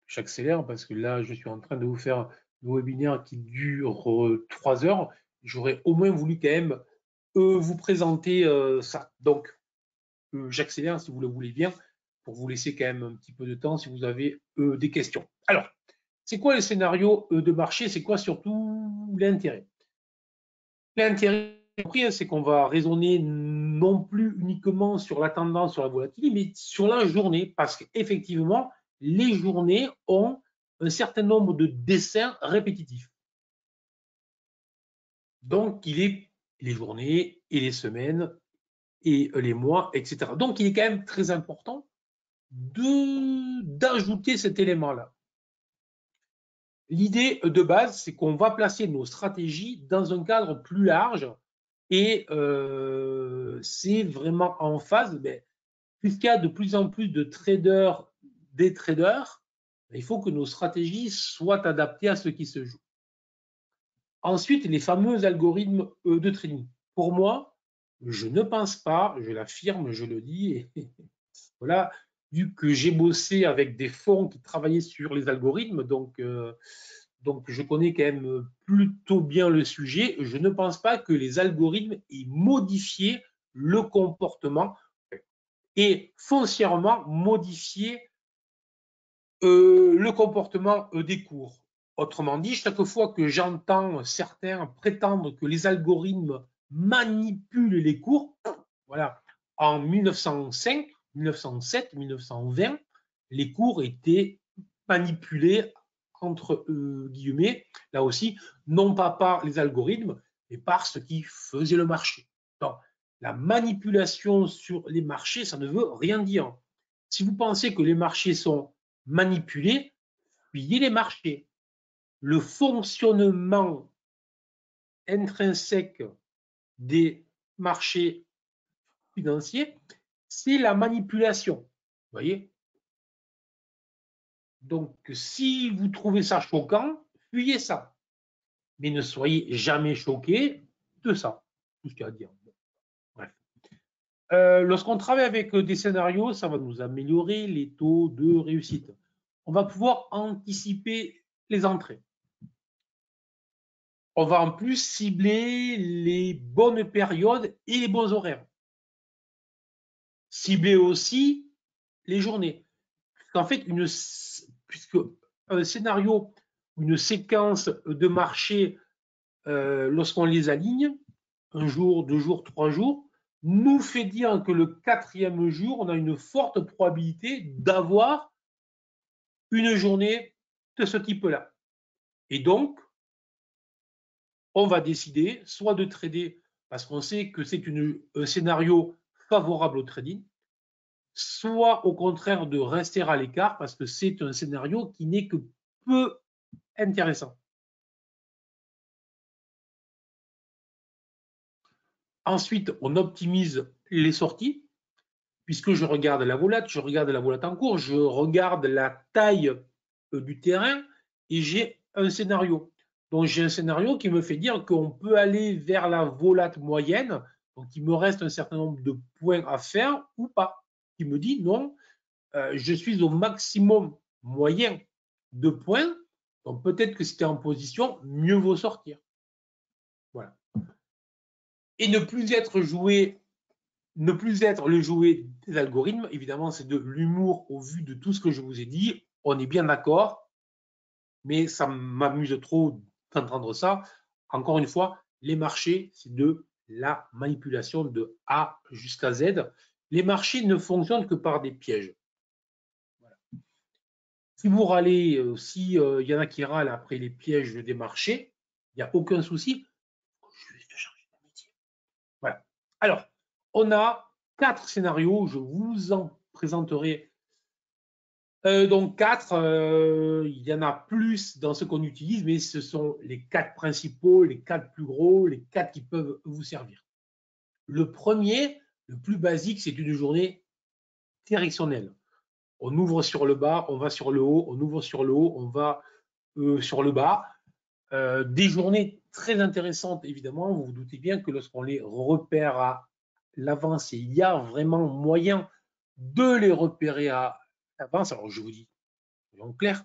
j'accélère parce que là, je suis en train de vous faire un webinaire qui dure 3 heures. J'aurais au moins voulu quand même vous présenter ça. Donc, j'accélère si vous le voulez bien pour vous laisser quand même un petit peu de temps si vous avez des questions. Alors, c'est quoi le scénario de marché? C'est quoi surtout l'intérêt? L'intérêt, c'est qu'on va raisonner non plus uniquement sur la tendance, sur la volatilité, mais sur la journée, parce qu'effectivement, les journées ont un certain nombre de dessins répétitifs. Donc, il est les journées et les semaines et les mois, etc. Donc, il est quand même très important d'ajouter cet élément-là. L'idée de base, c'est qu'on va placer nos stratégies dans un cadre plus large et c'est vraiment en phase, puisqu'il y a de plus en plus de traders, des traders, il faut que nos stratégies soient adaptées à ce qui se joue. Ensuite, les fameux algorithmes de trading. Pour moi, je ne pense pas, je l'affirme, je le dis, et voilà, vu que j'ai bossé avec des fonds qui travaillaient sur les algorithmes, donc je connais quand même plutôt bien le sujet. Je ne pense pas que les algorithmes aient modifié le comportement. et foncièrement modifier le comportement des cours. Autrement dit, chaque fois que j'entends certains prétendre que les algorithmes manipulent les cours, voilà, en 1905, 1907, 1920, les cours étaient manipulés entre guillemets, là aussi, non pas par les algorithmes, mais par ce qui faisait le marché. Donc, la manipulation sur les marchés, ça ne veut rien dire. Si vous pensez que les marchés sont manipulés, fuyez les marchés. Le fonctionnement intrinsèque des marchés financiers, c'est la manipulation. Vous voyez? Donc, si vous trouvez ça choquant, fuyez ça. Mais ne soyez jamais choqués de ça. Tout ce qu'il y a à dire. Bref. Lorsqu'on travaille avec des scénarios, ça va nous améliorer les taux de réussite. On va pouvoir anticiper les entrées. On va en plus cibler les bonnes périodes et les bons horaires. Cibler aussi les journées. En fait, puisque un scénario, une séquence de marché, lorsqu'on les aligne, un jour, 2 jours, 3 jours, nous fait dire que le 4e jour, on a une forte probabilité d'avoir une journée de ce type-là. Et donc, on va décider soit de trader parce qu'on sait que c'est un scénario favorable au trading, soit au contraire de rester à l'écart parce que c'est un scénario qui n'est que peu intéressant. Ensuite, on optimise les sorties puisque je regarde la volate, je regarde la volate en cours, je regarde la taille du terrain et j'ai un scénario. Donc j'ai un scénario qui me fait dire qu'on peut aller vers la volate moyenne, donc il me reste un certain nombre de points à faire ou pas. Qui me dit non, je suis au maximum moyen de points, donc peut-être que si tu es en position, mieux vaut sortir. Voilà. Et ne plus être le jouet des algorithmes, évidemment, c'est de l'humour au vu de tout ce que je vous ai dit. On est bien d'accord, mais ça m'amuse trop d'entendre ça. Encore une fois, les marchés, c'est de la manipulation de A jusqu'à Z. Les marchés ne fonctionnent que par des pièges. Voilà. Si vous râlez, s'il y en a qui râlent après les pièges des marchés, il n'y a aucun souci. Je vais changer de métier. Voilà. Alors, on a 4 scénarios. Je vous en présenterai donc 4, il y en a plus dans ce qu'on utilise, mais ce sont les 4 principaux, les 4 plus gros, les 4 qui peuvent vous servir. Le premier, le plus basique, c'est une journée directionnelle. On ouvre sur le bas, on va sur le haut, on ouvre sur le haut, on va sur le bas. Des journées très intéressantes, évidemment, vous vous doutez bien que lorsqu'on les repère à l'avance, il y a vraiment moyen de les repérer à l'avance. Alors je vous dis, en clair,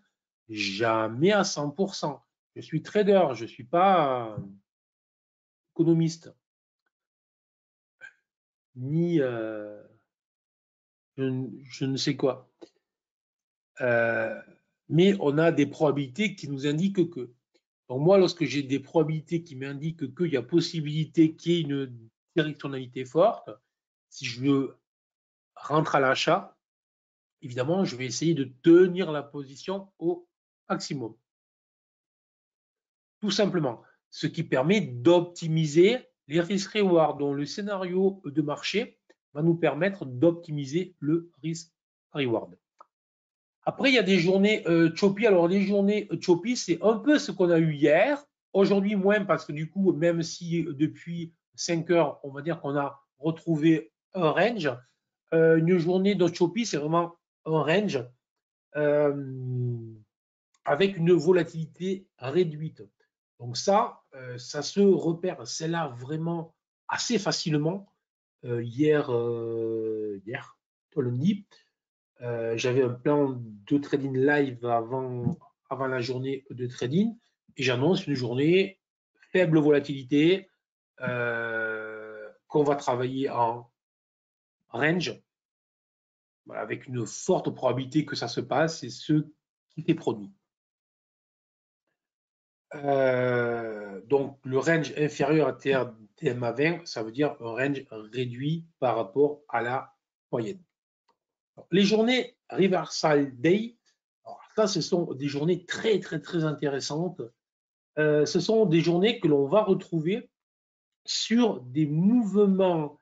jamais à 100%. Je suis trader, je ne suis pas économiste, ni je ne sais quoi. Mais on a des probabilités qui nous indiquent que. Donc moi, lorsque j'ai des probabilités qui m'indiquent qu'il y a possibilité qu'il y ait une directionnalité forte, si je rentre à l'achat, évidemment, je vais essayer de tenir la position au maximum. Tout simplement, ce qui permet d'optimiser les risques-reward, dont le scénario de marché va nous permettre d'optimiser le risk-reward. Après, il y a des journées choppy. Alors, les journées choppy, c'est un peu ce qu'on a eu hier. Aujourd'hui, moins parce que du coup, même si depuis 5 heures, on va dire qu'on a retrouvé un range, une journée de choppy, c'est vraiment un range avec une volatilité réduite. Donc ça se repère. C'est là vraiment assez facilement. Hier, lundi, j'avais un plan de trading live avant la journée de trading et j'annonce une journée faible volatilité qu'on va travailler en range avec une forte probabilité que ça se passe, c'est ce qui s'est produit. Donc, le range inférieur à TMA 20, ça veut dire un range réduit par rapport à la moyenne. Les journées Reversal Day, alors ça, ce sont des journées très, très, très intéressantes. Ce sont des journées que l'on va retrouver sur des mouvements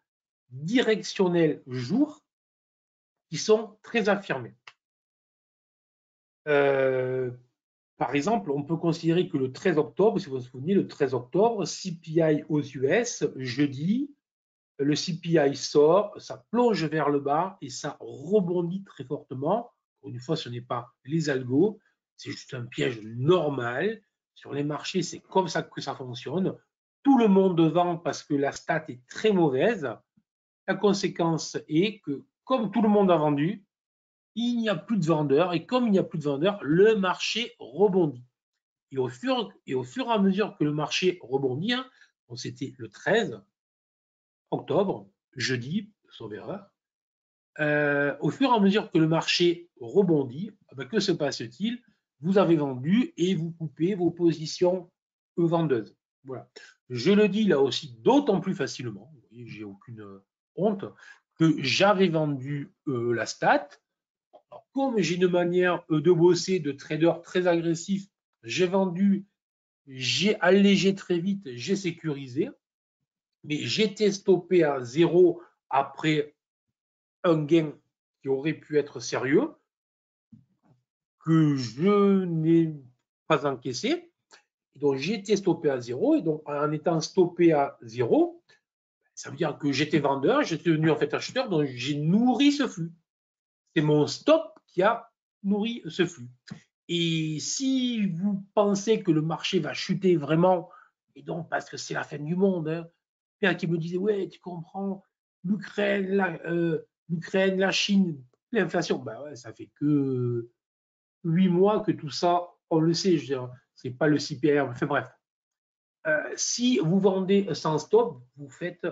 directionnels jour qui sont très affirmés. Par exemple, on peut considérer que le 13 octobre, si vous vous souvenez, le 13 octobre, CPI aux US, jeudi, le CPI sort, ça plonge vers le bas et ça rebondit très fortement. Encore une fois, ce n'est pas les algos, c'est juste un piège normal. Sur les marchés, c'est comme ça que ça fonctionne. Tout le monde vend parce que la stat est très mauvaise. La conséquence est que, comme tout le monde a vendu, il n'y a plus de vendeurs. Et comme il n'y a plus de vendeurs, le marché rebondit. Et au fur et à mesure que le marché rebondit, hein, c'était le 13 octobre, jeudi, sauf erreur, au fur et à mesure que le marché rebondit, que se passe-t-il? Vous avez vendu et vous coupez vos positions vendeuses. Voilà. Je le dis là aussi d'autant plus facilement, vous voyez, j'ai aucune honte, que j'avais vendu la stat. Alors, comme j'ai une manière de bosser de trader très agressif, j'ai vendu, j'ai allégé très vite, j'ai sécurisé, mais j'étais stoppé à zéro après un gain qui aurait pu être sérieux, que je n'ai pas encaissé. Donc, j'ai été stoppé à zéro. Et donc, en étant stoppé à zéro, ça veut dire que j'étais vendeur, j'étais devenu en fait acheteur, donc j'ai nourri ce flux. C'est mon stop qui a nourri ce flux. Et si vous pensez que le marché va chuter vraiment, et donc parce que c'est la fin du monde, hein, quelqu'un qui me disait, ouais, tu comprends, l'Ukraine, la Chine, l'inflation, ben ouais, ça fait que 8 mois que tout ça, on le sait, je veux dire, c'est pas le CPR, enfin bref. Si vous vendez sans stop, vous faites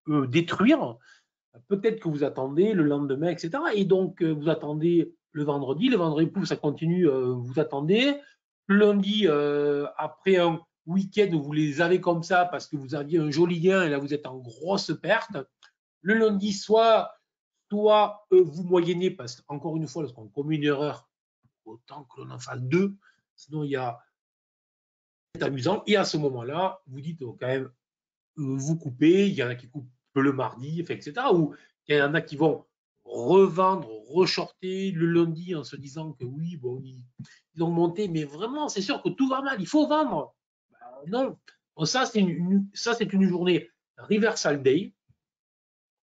détruire. Peut-être que vous attendez le lendemain, etc. Et donc, vous attendez le vendredi, pouf, ça continue, vous attendez. Le lundi, après un week-end où vous les avez comme ça parce que vous aviez un joli gain et là, vous êtes en grosse perte. Le lundi, soit vous moyennez, parce qu'encore une fois, lorsqu'on commet une erreur, autant que l'on en fasse deux, sinon il y a c'est amusant. Et à ce moment-là, vous dites quand même, vous coupez, il y en a qui coupent le mardi, etc. Ou il y en a qui vont revendre, reshorter le lundi en se disant que oui, bon, ils ont monté, mais vraiment, c'est sûr que tout va mal, il faut vendre. Non, bon, ça c'est une journée reversal day.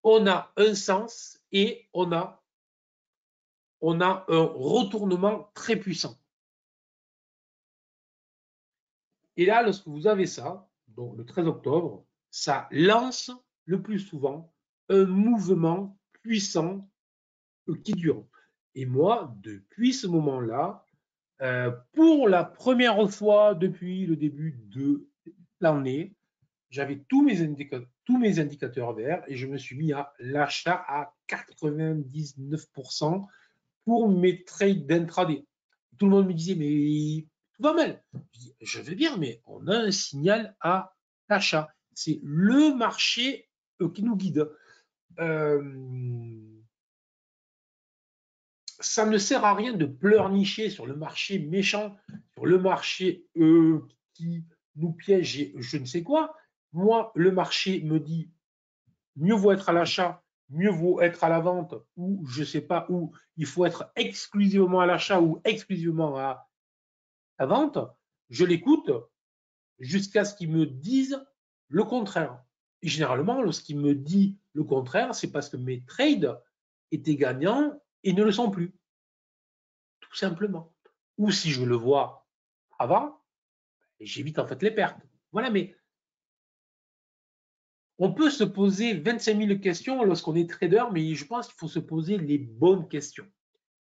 On a un sens et on a un retournement très puissant. Et là, lorsque vous avez ça, donc le 13 octobre, ça lance le plus souvent un mouvement puissant qui dure. Et moi, depuis ce moment-là, pour la première fois depuis le début de l'année, j'avais tous mes indicateurs verts et je me suis mis à l'achat à 99% pour mes trades d'intraday. Tout le monde me disait, mais tout va mal. Je dis, je vais bien, mais on a un signal à l'achat. C'est le marché qui nous guide. Ça ne sert à rien de pleurnicher sur le marché méchant, sur le marché qui nous piège et je ne sais quoi. Moi, le marché me dit mieux vaut être à l'achat, mieux vaut être à la vente, ou je ne sais pas où, il faut être exclusivement à l'achat ou exclusivement à la vente. Je l'écoute jusqu'à ce qu'il me dise le contraire. Et généralement, lorsqu'il me dit le contraire, c'est parce que mes trades étaient gagnants et ne le sont plus. Tout simplement. Ou si je le vois avant, j'évite en fait les pertes. Voilà, mais on peut se poser 25 000 questions lorsqu'on est trader, mais je pense qu'il faut se poser les bonnes questions.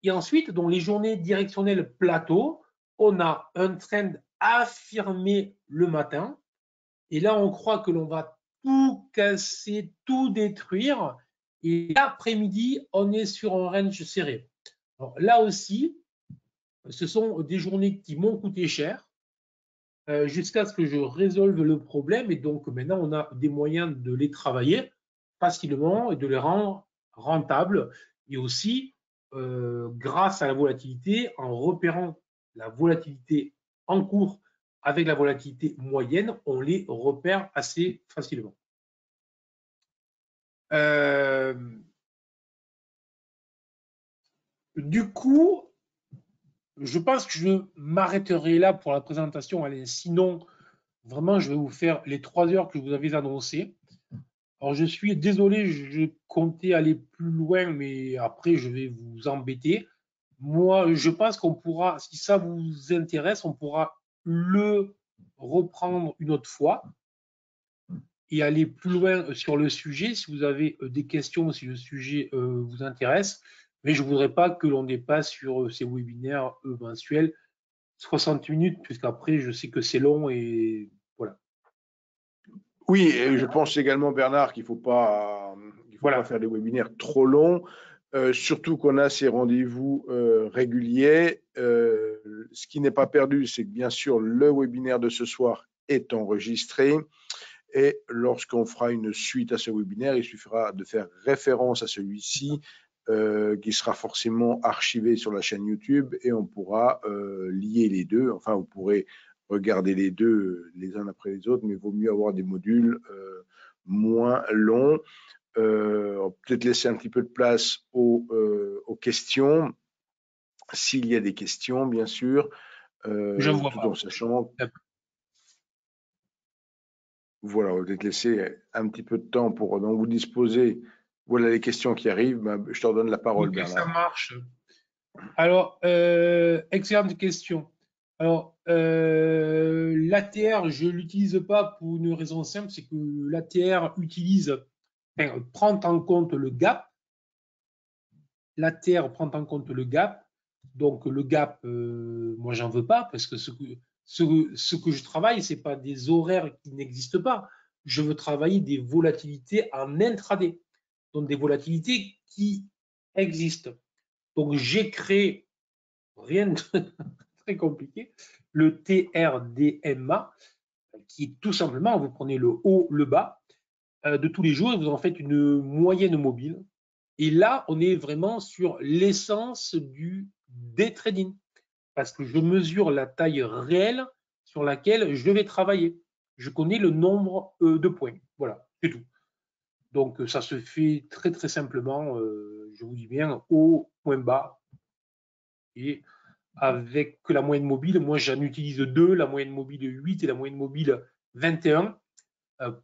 Et ensuite, dans les journées directionnelles plateau, on a un trend affirmé le matin. Et là, on croit que l'on va tout casser, tout détruire. Et l'après-midi, on est sur un range serré. Alors, là aussi, ce sont des journées qui m'ont coûté cher jusqu'à ce que je résolve le problème. Et donc, maintenant, on a des moyens de les travailler facilement et de les rendre rentables. Et aussi, grâce à la volatilité, en repérant la volatilité en cours avec la volatilité moyenne, on les repère assez facilement. Du coup, je pense que je m'arrêterai là pour la présentation. Allez, sinon, vraiment, je vais vous faire les 3 heures que vous avez annoncées. Alors, je suis désolé, je comptais aller plus loin, mais après, je vais vous embêter. Moi, je pense qu'on pourra, si ça vous intéresse, on pourra le reprendre une autre fois et aller plus loin sur le sujet si vous avez des questions, si le sujet vous intéresse. Mais je ne voudrais pas que l'on dépasse sur ces webinaires mensuels 60 minutes, puisqu'après, je sais que c'est long et voilà. Oui, et je pense également, Bernard, qu'il ne faut pas faire des webinaires trop longs, surtout qu'on a ces rendez-vous réguliers. Ce qui n'est pas perdu, c'est que bien sûr, le webinaire de ce soir est enregistré. Et lorsqu'on fera une suite à ce webinaire, il suffira de faire référence à celui-ci, qui sera forcément archivé sur la chaîne YouTube, et on pourra lier les deux. Enfin, vous pourrez regarder les deux les uns après les autres, mais il vaut mieux avoir des modules moins longs. Peut-être laisser un petit peu de place aux questions, s'il y a des questions, bien sûr, tout en sachant. Voilà, on va peut-être laisser un petit peu de temps pour donc vous disposer. Voilà les questions qui arrivent. Je te redonne la parole, Ok, Bernard. ça marche. Alors, excellente question. Alors, l'ATR, je ne l'utilise pas pour une raison simple, c'est que l'ATR prend en compte le gap. L'ATR prend en compte le gap. Donc, le gap, moi, j'en veux pas parce que ce que je travaille, ce n'est pas des horaires qui n'existent pas. Je veux travailler des volatilités en intraday. Donc, des volatilités qui existent. Donc, j'ai créé, rien de très compliqué, le TRDMA, qui est tout simplement, vous prenez le haut, le bas de tous les jours et vous en faites une moyenne mobile. Et là, on est vraiment sur l'essence du day trading, parce que je mesure la taille réelle sur laquelle je vais travailler. Je connais le nombre de points. Voilà, c'est tout. Donc, ça se fait très, très simplement, je vous dis bien, haut, point bas. Et avec la moyenne mobile, moi, j'en utilise deux, la moyenne mobile 8 et la moyenne mobile 21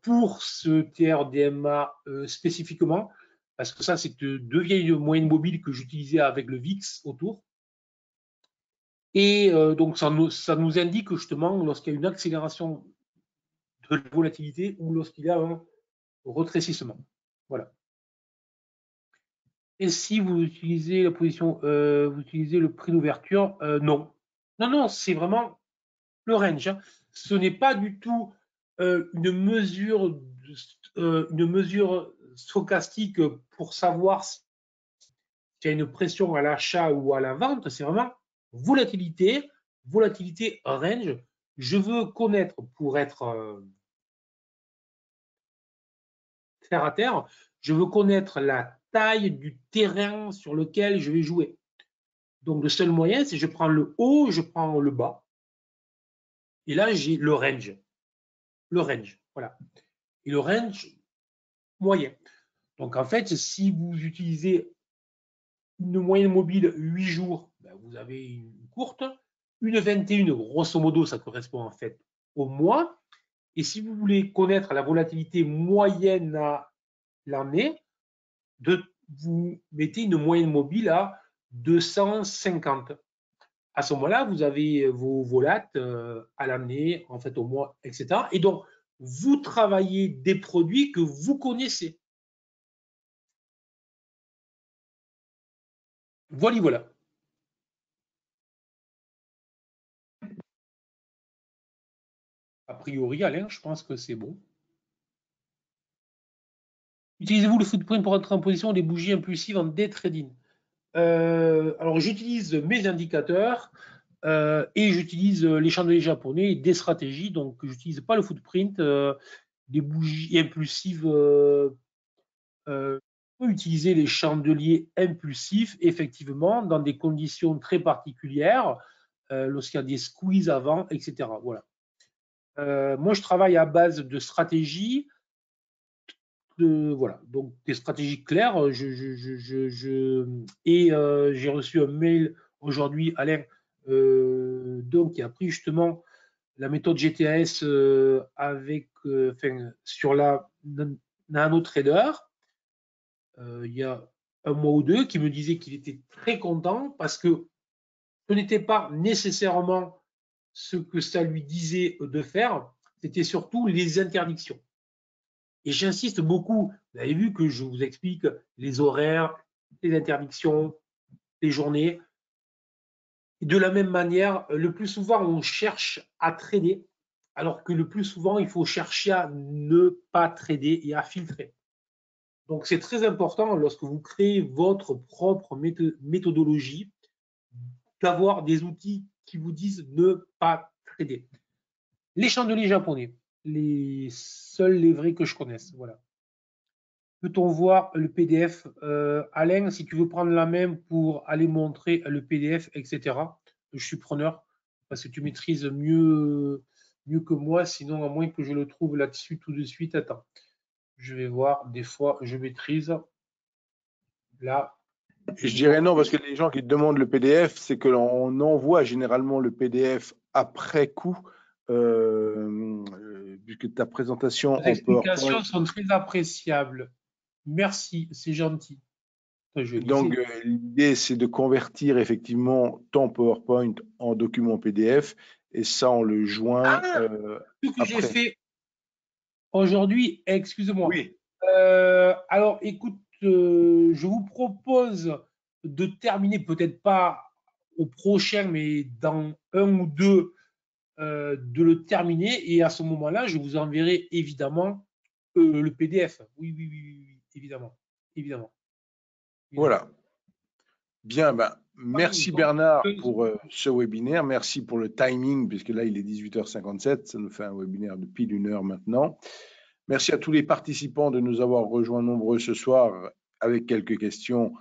pour ce TRDMA spécifiquement, parce que ça, c'est deux vieilles moyennes mobiles que j'utilisais avec le VIX autour. Et donc, ça nous indique justement lorsqu'il y a une accélération de la volatilité ou lorsqu'il y a un retrécissement. Voilà. Et si vous utilisez la position, vous utilisez le prix d'ouverture, non. Non, non, c'est vraiment le range. Hein. Ce n'est pas du tout une mesure stochastique pour savoir s'il y a une pression à l'achat ou à la vente. C'est vraiment volatilité, volatilité range. Je veux connaître, pour être terre à terre, je veux connaître la taille du terrain sur lequel je vais jouer. Donc, le seul moyen, c'est je prends le haut, je prends le bas. Et là, j'ai le range. Le range, voilà. Et le range moyen. Donc, en fait, si vous utilisez une moyenne mobile 8 jours, ben, vous avez une courte. Une 21, grosso modo, ça correspond en fait au mois. Et si vous voulez connaître la volatilité moyenne à l'année, vous mettez une moyenne mobile à 250. À ce moment-là, vous avez vos volates à l'année, en fait au mois, etc. Et donc, vous travaillez des produits que vous connaissez. Voilà, voilà. A priori, Alain, je pense que c'est bon. Utilisez-vous le footprint pour entrer en position des bougies impulsives en day trading? Alors, j'utilise mes indicateurs et j'utilise les chandeliers japonais et des stratégies. Donc, je n'utilise pas le footprint. Des bougies impulsives, on peut utiliser les chandeliers impulsifs, effectivement, dans des conditions très particulières, lorsqu'il y a des squeezes avant, etc. Voilà. Moi, je travaille à base de stratégies. Voilà, donc des stratégies claires. Et j'ai reçu un mail aujourd'hui, Alain, donc qui a pris justement la méthode GTAS sur la NanoTrader il y a un mois ou deux, qui me disait qu'il était très content parce que ce n'était pas nécessairement ce que ça lui disait de faire, c'était surtout les interdictions. Et j'insiste beaucoup, vous avez vu que je vous explique les horaires, les interdictions, les journées. Et de la même manière, le plus souvent, on cherche à trader, alors que le plus souvent, il faut chercher à ne pas trader et à filtrer. Donc, c'est très important lorsque vous créez votre propre méthodologie d'avoir des outils qui vous disent ne pas trader. Les chandeliers japonais, les vrais que je connaisse, voilà. Peut-on voir le PDF Alain, si tu veux prendre la main pour aller montrer le PDF, etc. Je suis preneur parce que tu maîtrises mieux que moi, sinon à moins que je le trouve là-dessus tout de suite. Attends, je vais voir, des fois je maîtrise. Là, Je dirais non, parce que les gens qui te demandent le PDF, c'est que l'on envoie généralement le PDF après coup, puisque ta présentation les en PowerPoint. explications sont très appréciables. Merci, c'est gentil. Je Donc, lisais. l'idée, c'est de convertir effectivement ton PowerPoint en document PDF, et ça, on le joint Ah, ce que j'ai après. fait aujourd'hui, excusez-moi. Oui, Alors, écoute, je vous propose de terminer, peut-être pas au prochain, mais dans un ou deux, de le terminer. Et à ce moment-là, je vous enverrai évidemment le PDF. Oui, oui, oui, oui, oui, évidemment. Évidemment. Évidemment. voilà. Bien, ben, Parmi- merci donc, Bernard pour ce webinaire. Merci pour le timing, puisque là, il est 18h57. Ça nous fait un webinaire de pile 1 heure maintenant. Merci à tous les participants de nous avoir rejoints nombreux ce soir avec quelques questions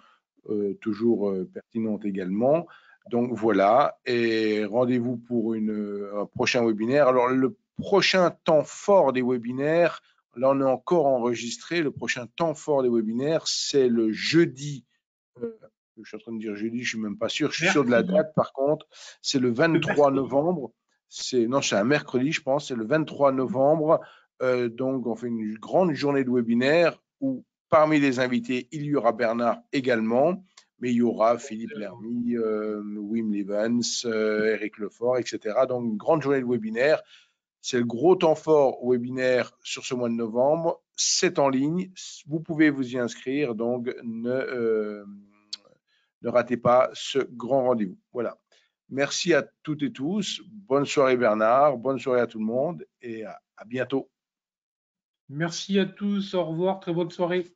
toujours pertinentes également. Donc voilà, et rendez-vous pour un prochain webinaire. Alors le prochain temps fort des webinaires, là on est encore enregistré, le prochain temps fort des webinaires, c'est le jeudi. Je suis en train de dire jeudi, je suis même pas sûr. Je suis sûr de la mercredi, date, par contre, c'est le 23 novembre. C'est un mercredi, je pense. C'est le 23 novembre. Donc, on fait une grande journée de webinaire où, parmi les invités, il y aura Bernard également, mais il y aura Philippe Lermy, Wim Levens, Eric Lefort, etc. Donc, une grande journée de webinaire. C'est le gros temps fort webinaire sur ce mois de novembre. C'est en ligne. Vous pouvez vous y inscrire. Donc, ne ratez pas ce grand rendez-vous. Voilà. Merci à toutes et tous. Bonne soirée Bernard. Bonne soirée à tout le monde et à bientôt. merci à tous. Au revoir. Très bonne soirée.